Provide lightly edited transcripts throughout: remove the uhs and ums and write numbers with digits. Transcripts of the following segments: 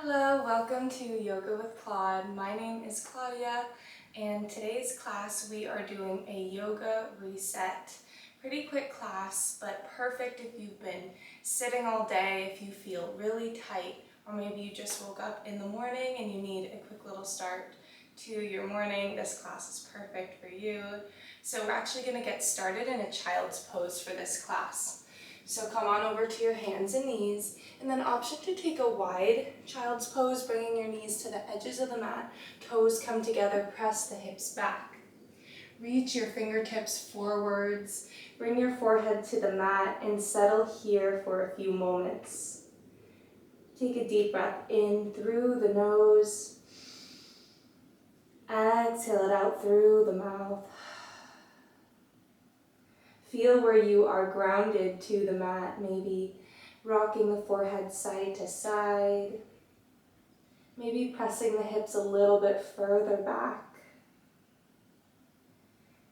Hello, welcome to Yoga with Claude. My name is Claudia, and today's class we are doing a yoga reset. Pretty quick class, but perfect if you've been sitting all day, if you feel really tight, or maybe you just woke up in the morning and you need a quick little start to your morning. This class is perfect for you. So we're actually going to get started in a child's pose for this class. So come on over to your hands and knees, and then option to take a wide child's pose, bringing your knees to the edges of the mat, toes come together, press the hips back. Reach your fingertips forwards, bring your forehead to the mat, and settle here for a few moments. Take a deep breath in through the nose, exhale it out through the mouth. Feel where you are grounded to the mat, maybe rocking the forehead side to side, maybe pressing the hips a little bit further back.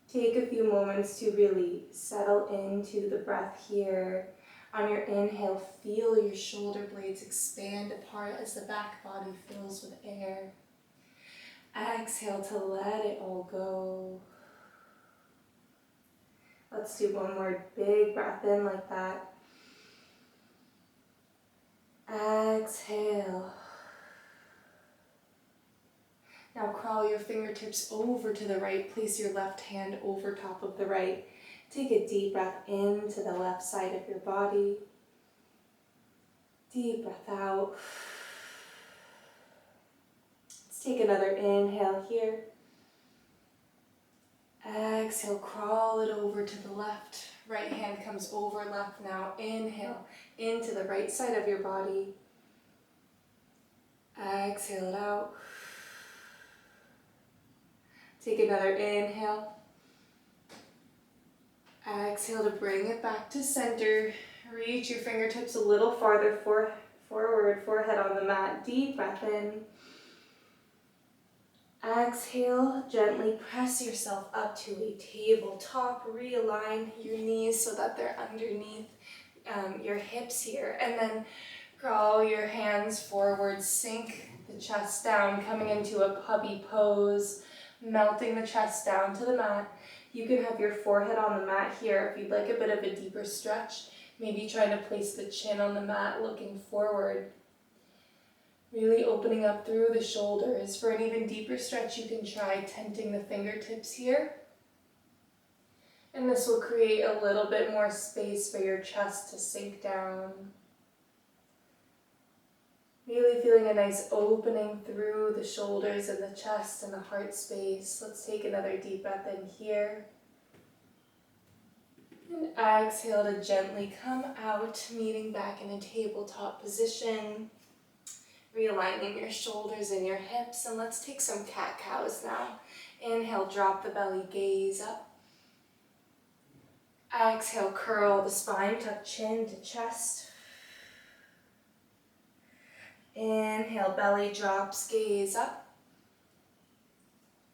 Take a few moments to really settle into the breath here. On your inhale, feel your shoulder blades expand apart as the back body fills with air. Exhale to let it all go. Let's do one more big breath in like that. Exhale. Now crawl your fingertips over to the right. Place your left hand over top of the right. Take a deep breath into the left side of your body. Deep breath out. Let's take another inhale here. Exhale, crawl it over to the left. Right hand comes over left now. Inhale into the right side of your body. Exhale it out. Take another inhale. Exhale to bring it back to center. Reach your fingertips a little farther forward, forehead on the mat. Deep breath in. Exhale, gently press yourself up to a tabletop. Realign your knees so that they're underneath your hips here. And then crawl your hands forward, sink the chest down, coming into a puppy pose, melting the chest down to the mat. You can have your forehead on the mat here if you'd like a bit of a deeper stretch. Maybe trying to place the chin on the mat, looking forward. Really opening up through the shoulders. For an even deeper stretch, you can try tenting the fingertips here. And this will create a little bit more space for your chest to sink down. Really feeling a nice opening through the shoulders and the chest and the heart space. Let's take another deep breath in here. And exhale to gently come out, meeting back in a tabletop position. Realigning your shoulders and your hips, and let's take some cat-cows now. Inhale, drop the belly, gaze up. Exhale, curl the spine, tuck chin to chest. Inhale, belly drops, gaze up.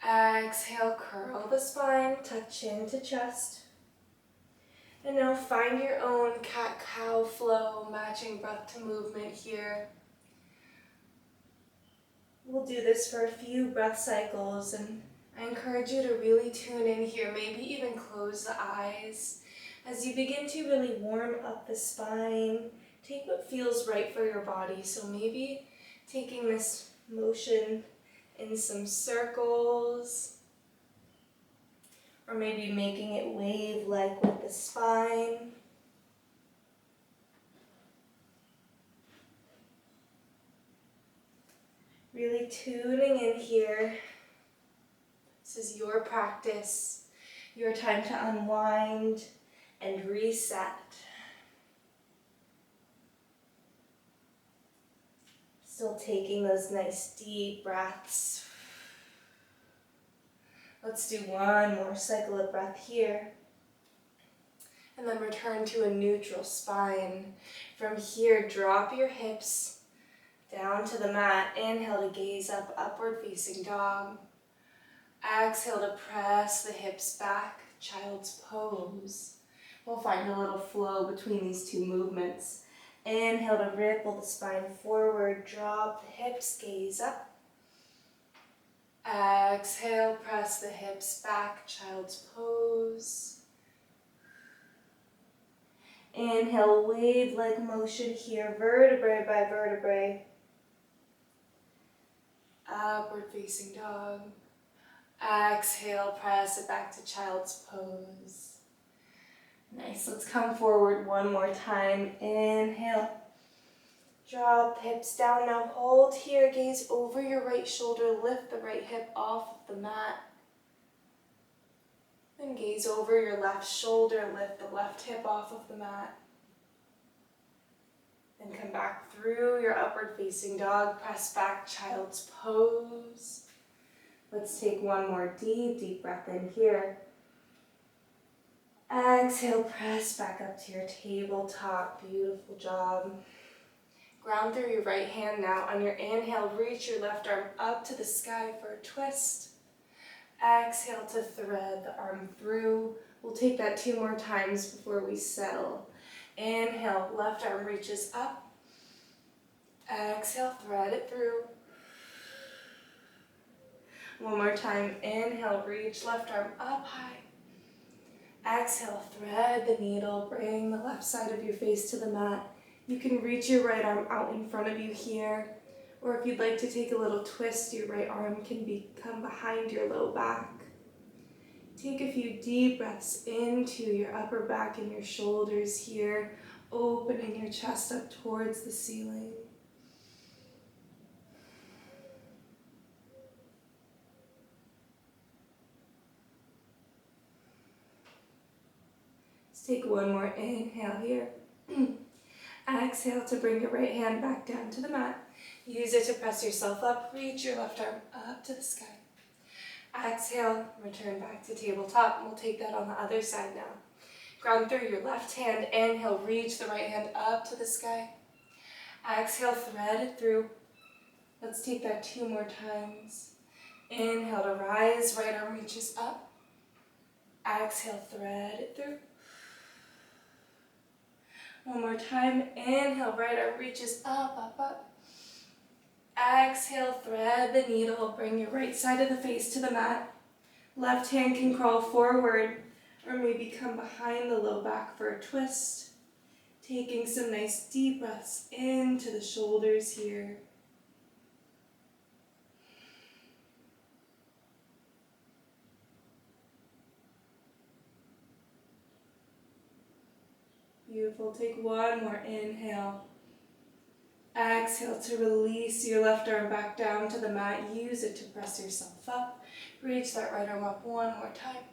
Exhale, curl the spine, tuck chin to chest. And now find your own cat-cow flow, matching breath to movement here. We'll do this for a few breath cycles, and I encourage you to really tune in here, maybe even close the eyes. As you begin to really warm up the spine, take what feels right for your body. So maybe taking this motion in some circles, or maybe making it wave-like with the spine. Really tuning in here. This is your practice, your time to unwind and reset. Still taking those nice deep breaths. Let's do one more cycle of breath here. And then return to a neutral spine. From here, drop your hips down to the mat. Inhale to gaze up, upward facing dog. Exhale to press the hips back, child's pose. We'll find a little flow between these two movements. Inhale to ripple the spine forward, drop the hips, gaze up. Exhale, press the hips back, child's pose. Inhale, wave-like motion here, vertebrae by vertebrae. Upward facing dog. Exhale, press it back to child's pose. Nice, let's come forward one more time. Inhale. Drop hips down, now hold here, gaze over your right shoulder, lift the right hip off of the mat. Then gaze over your left shoulder, lift the left hip off of the mat. Then come back through your upward facing dog, press back, child's pose. Let's take one more deep breath in here. Exhale, press back up to your tabletop, beautiful job. Ground through your right hand now. On your inhale, reach your left arm up to the sky for a twist. Exhale to thread the arm through. We'll take that 2 more times before we settle. Inhale, left arm reaches up. Exhale, thread it through. One more time. Inhale, reach left arm up high. Exhale, thread the needle. Bring the left side of your face to the mat. You can reach your right arm out in front of you here, or if you'd like to take a little twist, your right arm can come behind your low back. Take a few deep breaths into your upper back and your shoulders here, opening your chest up towards the ceiling. Let's take one more inhale here. Exhale to bring your right hand back down to the mat. Use it to press yourself up. Reach your left arm up to the sky. Exhale, return back to tabletop. We'll take that on the other side now. Ground through your left hand. Inhale, reach the right hand up to the sky. Exhale, thread it through. Let's take that 2 more times. Inhale to rise, right arm reaches up. Exhale, thread it through. One more time. Inhale, right arm reaches up. Exhale, thread the needle. Bring your right side of the face to the mat. Left hand can crawl forward or maybe come behind the low back for a twist. Taking some nice deep breaths into the shoulders here. Beautiful. Take one more inhale. Exhale to release your left arm back down to the mat. Use it to press yourself up. Reach that right arm up one more time.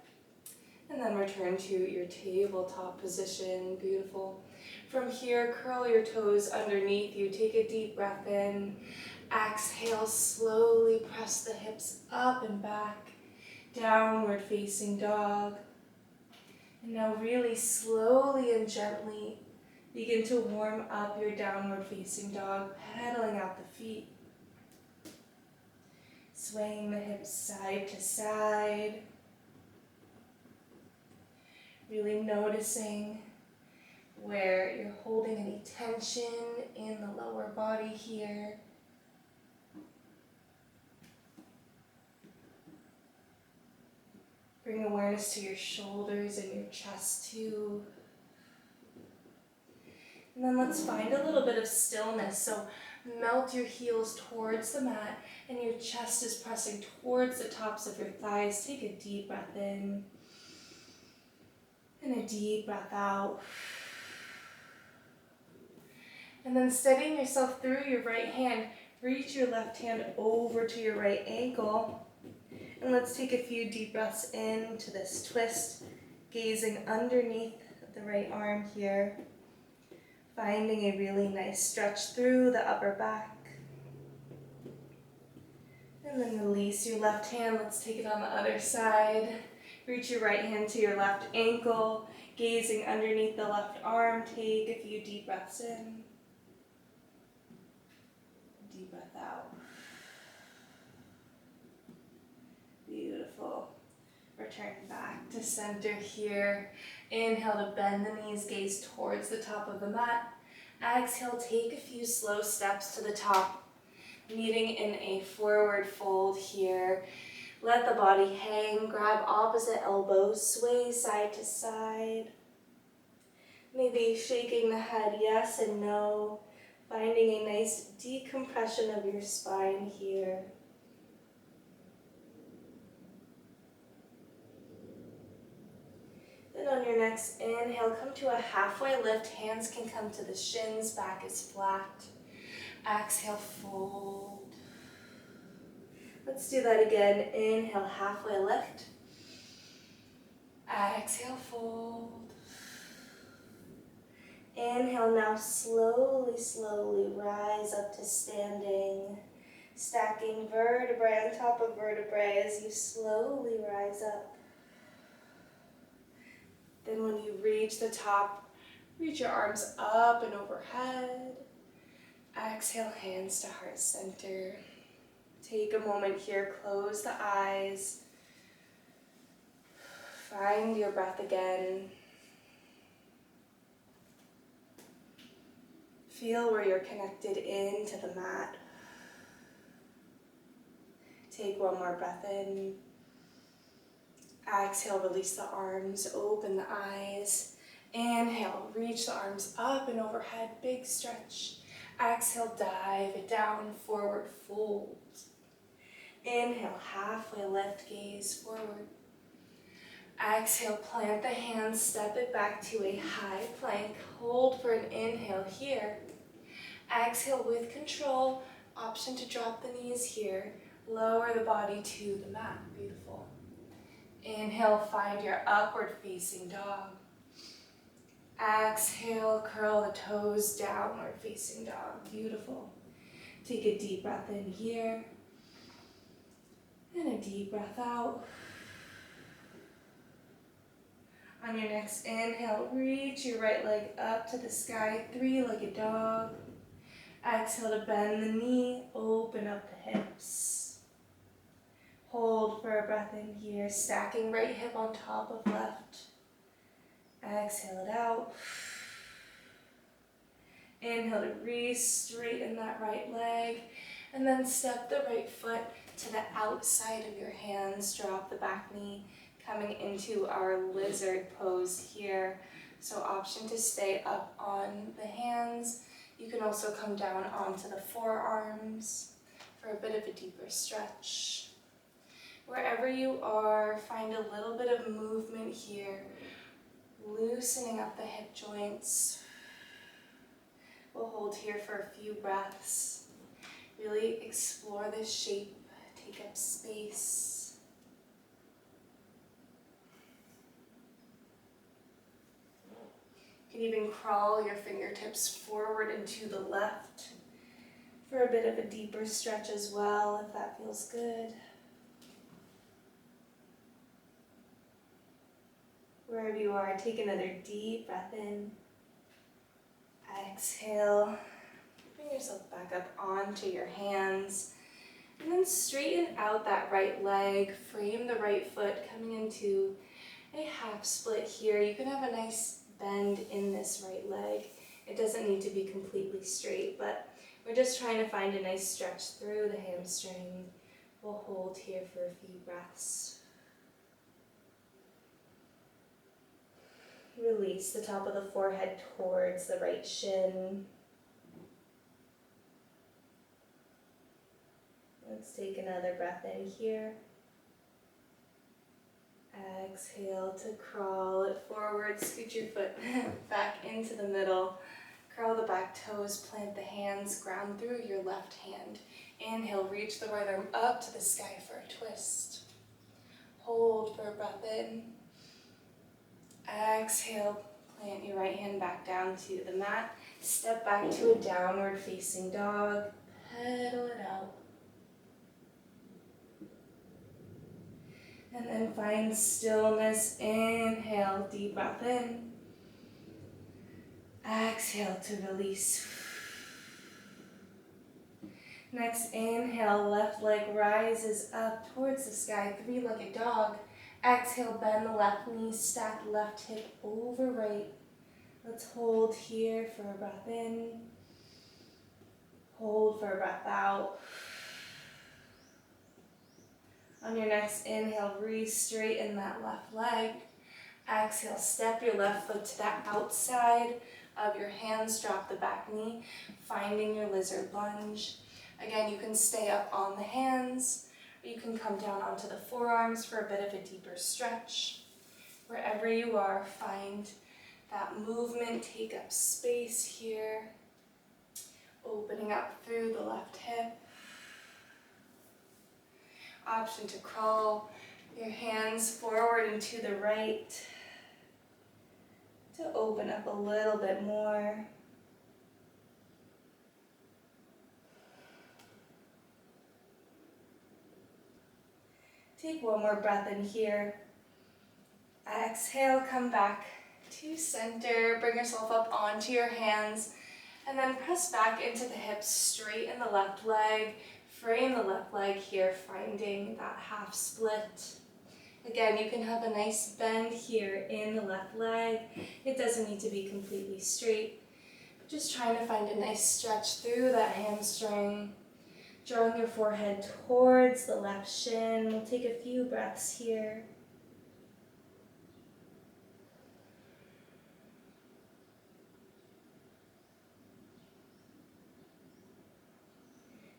And then return to your tabletop position. Beautiful. From here, curl your toes underneath you. Take a deep breath in. Exhale, slowly press the hips up and back. Downward facing dog. And now really slowly and gently begin to warm up your downward facing dog, pedaling out the feet. Swaying the hips side to side. Really noticing where you're holding any tension in the lower body here. Bring awareness to your shoulders and your chest too. And then let's find a little bit of stillness. So melt your heels towards the mat and your chest is pressing towards the tops of your thighs. Take a deep breath in and a deep breath out. And then steadying yourself through your right hand, reach your left hand over to your right ankle. And let's take a few deep breaths into this twist, gazing underneath the right arm here. Finding a really nice stretch through the upper back. And then release your left hand. Let's take it on the other side. Reach your right hand to your left ankle, gazing underneath the left arm. Take a few deep breaths in. Deep breath out. Beautiful. Return back to center here. Inhale to bend the knees, gaze towards the top of the mat. Exhale, take a few slow steps to the top, meeting in a forward fold here. Let the body hang, grab opposite elbows, sway side to side. Maybe shaking the head yes and no, finding a nice decompression of your spine here. Then on your next inhale, come to a halfway lift. Hands can come to the shins, back is flat. Exhale, fold. Let's do that again. Inhale, halfway lift. Exhale, fold. Inhale, now slowly, slowly rise up to standing. Stacking vertebrae on top of vertebrae as you slowly rise up. Then when you reach the top, reach your arms up and overhead. Exhale, hands to heart center. Take a moment here, close the eyes. Find your breath again. Feel where you're connected into the mat. Take one more breath in. Exhale, release the arms, open the eyes. Inhale, reach the arms up and overhead, big stretch. Exhale, dive it down, forward fold. Inhale, halfway lift, gaze forward. Exhale, plant the hands, step it back to a high plank. Hold for an inhale here. Exhale with control, option to drop the knees here. Lower the body to the mat, beautiful. Inhale, find your upward facing dog. Exhale, curl the toes, downward facing dog, beautiful. Take a deep breath in here, and a deep breath out. On your next inhale, reach your right leg up to the sky, three-legged dog. Exhale to bend the knee, open up the hips. Hold for a breath in here, stacking right hip on top of left. Exhale it out. Inhale to re-straighten that right leg, and then step the right foot to the outside of your hands. Drop the back knee, coming into our lizard pose here. So option to stay up on the hands. You can also come down onto the forearms for a bit of a deeper stretch. Wherever you are, find a little bit of movement here, loosening up the hip joints. We'll hold here for a few breaths. Really explore this shape, take up space. You can even crawl your fingertips forward and to the left for a bit of a deeper stretch as well, if that feels good. Wherever you are, take another deep breath in. Exhale. Bring yourself back up onto your hands. And then straighten out that right leg. Frame the right foot coming into a half split here. You can have a nice bend in this right leg. It doesn't need to be completely straight, but we're just trying to find a nice stretch through the hamstring. We'll hold here for a few breaths. Release the top of the forehead towards the right shin. Let's take another breath in here. Exhale to crawl it forward. Scoot your foot back into the middle. Curl the back toes, plant the hands, ground through your left hand. Inhale, reach the right arm up to the sky for a twist. Hold for a breath in. Exhale, plant your right hand back down to the mat. Step back to a downward facing dog. Pedal it out. And then find stillness. Inhale, deep breath in. Exhale to release. Next inhale, left leg rises up towards the sky, three-legged dog. Exhale, bend the left knee, stack left hip over right. Let's hold here for a breath in. Hold for a breath out. On your next inhale, re-straighten that left leg. Exhale, step your left foot to that outside of your hands. Drop the back knee, finding your lizard lunge. Again, you can stay up on the hands, or you can come down onto the forearms for a bit of a deeper stretch. Wherever you are, find that movement, take up space here. Opening up through the left hip. Option to crawl your hands forward and to the right to open up a little bit more. Take one more breath in here. Exhale, come back to center. Bring yourself up onto your hands and then press back into the hips. Straighten the left leg. Frame the left leg here, finding that half split. Again, you can have a nice bend here in the left leg. It doesn't need to be completely straight. But just trying to find a nice stretch through that hamstring. Drawing your forehead towards the left shin. We'll take a few breaths here.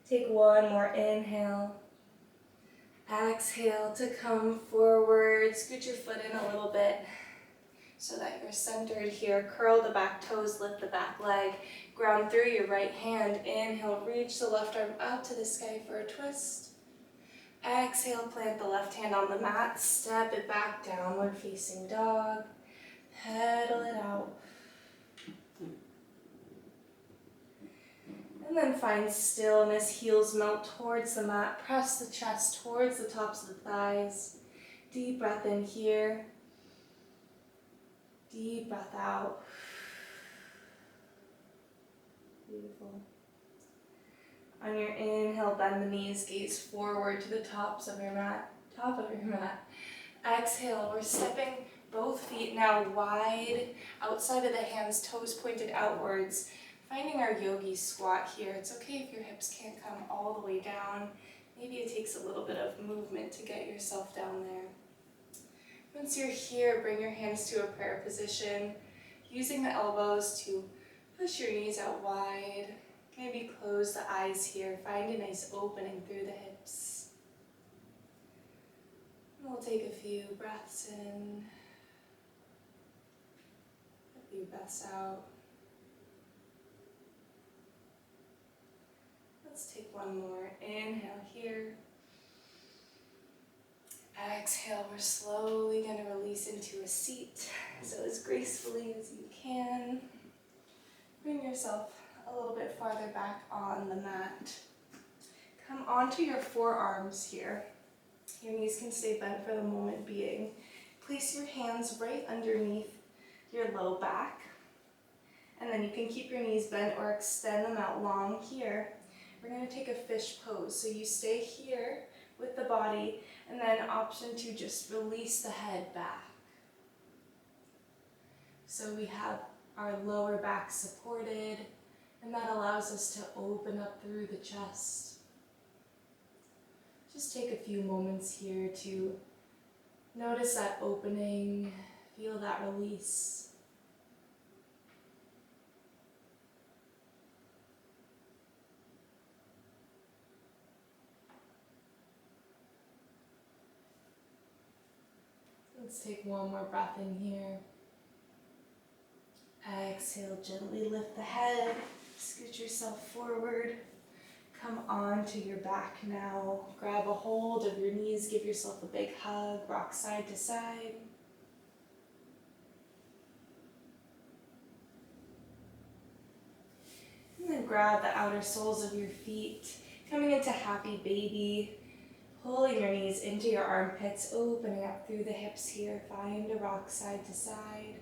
Take one more inhale. Exhale to come forward. Scoot your foot in a little bit so that you're centered here. Curl the back toes, lift the back leg. Ground through your right hand. Inhale, reach the left arm out to the sky for a twist. Exhale, plant the left hand on the mat. Step it back, downward facing dog. Pedal it out. And then find stillness, heels melt towards the mat. Press the chest towards the tops of the thighs. Deep breath in here. Deep breath out. Beautiful. On your inhale, bend the knees, gaze forward to the top of your mat. Exhale, we're stepping both feet now wide, outside of the hands, toes pointed outwards. Finding our yogi squat here. It's okay if your hips can't come all the way down. Maybe it takes a little bit of movement to get yourself down there. Once you're here, bring your hands to a prayer position, using the elbows to push your knees out wide. Maybe close the eyes here. Find a nice opening through the hips. And we'll take a few breaths in, a few breaths out. Let's take one more. Inhale here. Exhale, we're slowly going to release into a seat. So as gracefully as you can. Bring yourself a little bit farther back on the mat. Come onto your forearms here. Your knees can stay bent for the moment being. Place your hands right underneath your low back. And then you can keep your knees bent or extend them out long here. We're going to take a fish pose. So you stay here with the body, and then option to just release the head back. So we have our lower back supported, and that allows us to open up through the chest. Just take a few moments here to notice that opening, feel that release. Let's take one more breath in here. Exhale, gently lift the head, scoot yourself forward. Come onto your back now. Grab a hold of your knees, give yourself a big hug, rock side to side. And then grab the outer soles of your feet, coming into happy baby. Pulling your knees into your armpits, opening up through the hips here. Find a rock side to side.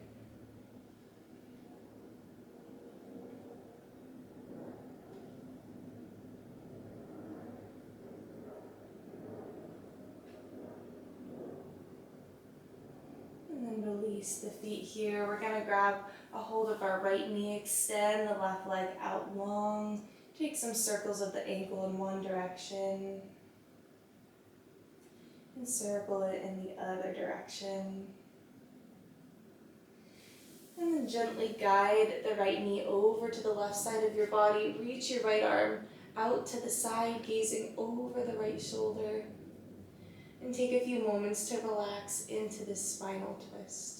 And then release. Release the feet here. We're gonna grab a hold of our right knee, extend the left leg out long. Take some circles of the ankle in one direction. And circle it in the other direction. And then gently guide the right knee over to the left side of your body. Reach your right arm out to the side, gazing over the right shoulder. And take a few moments to relax into this spinal twist.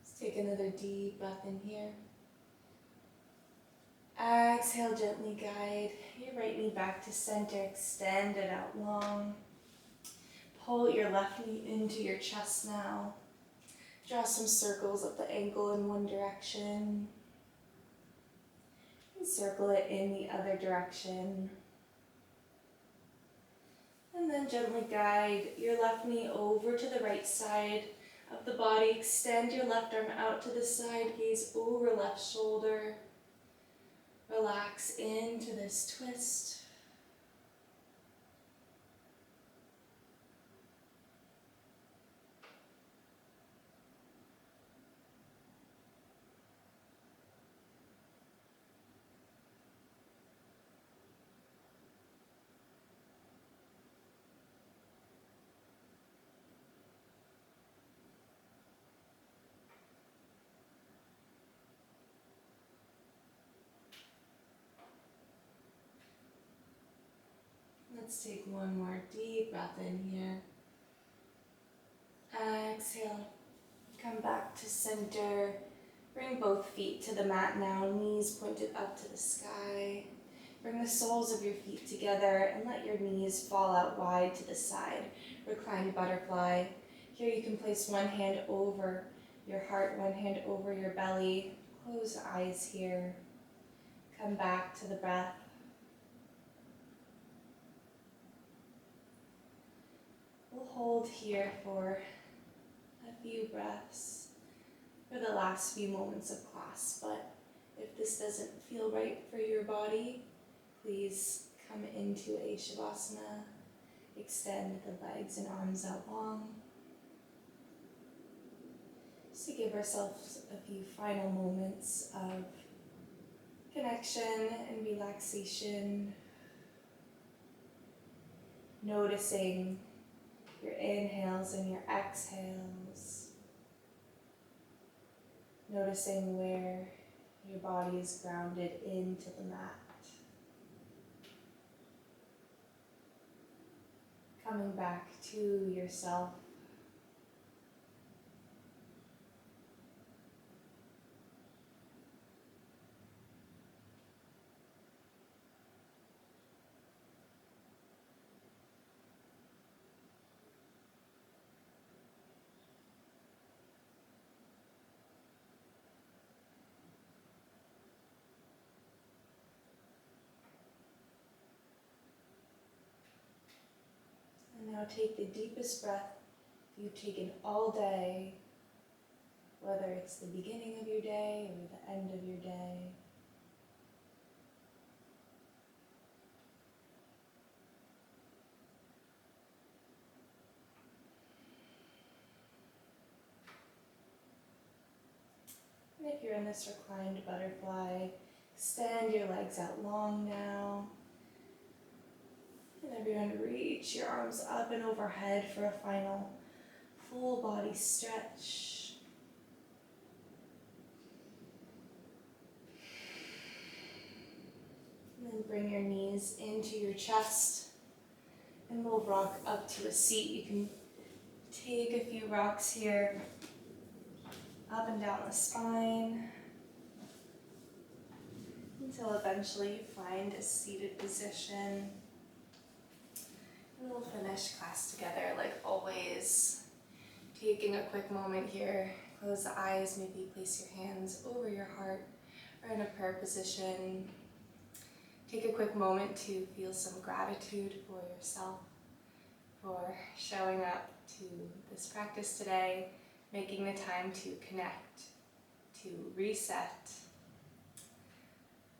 Let's take another deep breath in here. Exhale, gently guide your right knee back to center. Extend it out long. Pull your left knee into your chest now. Draw some circles up the ankle in one direction. And circle it in the other direction. And then gently guide your left knee over to the right side of the body. Extend your left arm out to the side. Gaze over left shoulder. Relax into this twist. Let's take one more deep breath in here. Exhale. Come back to center. Bring both feet to the mat now, knees pointed up to the sky. Bring the soles of your feet together and let your knees fall out wide to the side. Reclined butterfly. Here you can place one hand over your heart, one hand over your belly. Close the eyes here. Come back to the breath. We'll hold here for a few breaths for the last few moments of class, but if this doesn't feel right for your body, please come into a Shavasana. Extend the legs and arms out long. Just to give ourselves a few final moments of connection and relaxation. Noticing your inhales and your exhales. Noticing where your body is grounded into the mat. Coming back to yourself. And now take the deepest breath you've taken all day, whether it's the beginning of your day or the end of your day. And if you're in this reclined butterfly, extend your legs out long now. And everyone reach your arms up and overhead for a final full body stretch. And then bring your knees into your chest and we'll rock up to a seat. You can take a few rocks here, up and down the spine, until eventually you find a seated position. And we'll finish class together like always. Taking a quick moment here, close the eyes, maybe place your hands over your heart or in a prayer position. take a quick moment to feel some gratitude for yourself, for showing up to this practice today, making the time to connect, to reset,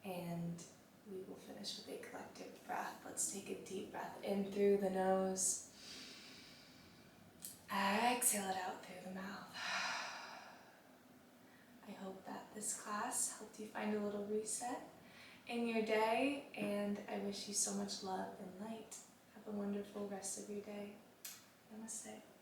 and we will finish with a collective breath. Let's take a deep breath in through the nose. Exhale it out through the mouth. I hope that this class helped you find a little reset in your day, and I wish you so much love and light. Have a wonderful rest of your day. Namaste.